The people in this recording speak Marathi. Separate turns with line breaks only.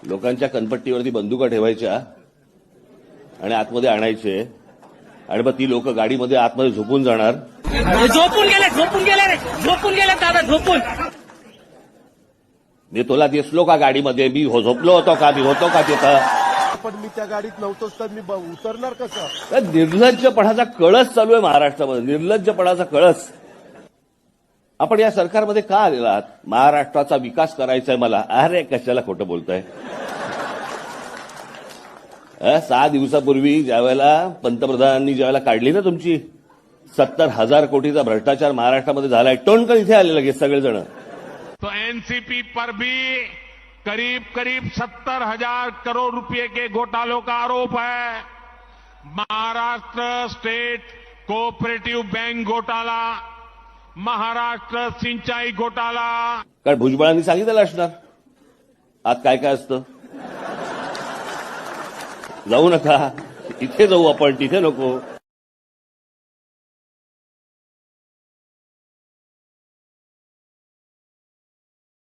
लोकांच्या कनपट्टीवरती बंदुका ठेवायच्या आणि आतमध्ये आणायचे आणि मग ती लोक गाडीमध्ये आतमध्ये झोपून जाणार.
झोपून गेले दादा झोपून.
मी तुला दिसलो का गाडीमध्ये? मी झोपलो होतो का? मी होतो का तिथं?
पण मी त्या गाडीत नव्हतोच तर मी उतरणार कसं?
निर्लज्जपणाचा कळस चालू आहे महाराष्ट्रामध्ये, निर्लज्जपणाचा कळस. आपण या सरकारमध्ये का आलेला आहात? महाराष्ट्राचा विकास करायचा आहे मला. अरे कशाला खोटं बोलताय? 6 दिवसापूर्वी ज्यावेळेला पंतप्रधानांनी ज्यावेळेला काढली ना तुमची 70,000 कोटीचा भ्रष्टाचार महाराष्ट्रामध्ये झालाय, टोनकर इथे आले लगेच सगळेजण.
तो एनसीपी पर भी करीब 70,000 करोड़ रुपए के घोटालों का आरोप है. महाराष्ट्र स्टेट कोऑपरेटिव बैंक घोटाला, महाराष्ट्र सिंचाई घोटाला.
कारण भुजबळांनी सांगितलं असणार आत काय काय असतं. जाऊ नका, इथे जाऊ आपण, तिथे नको.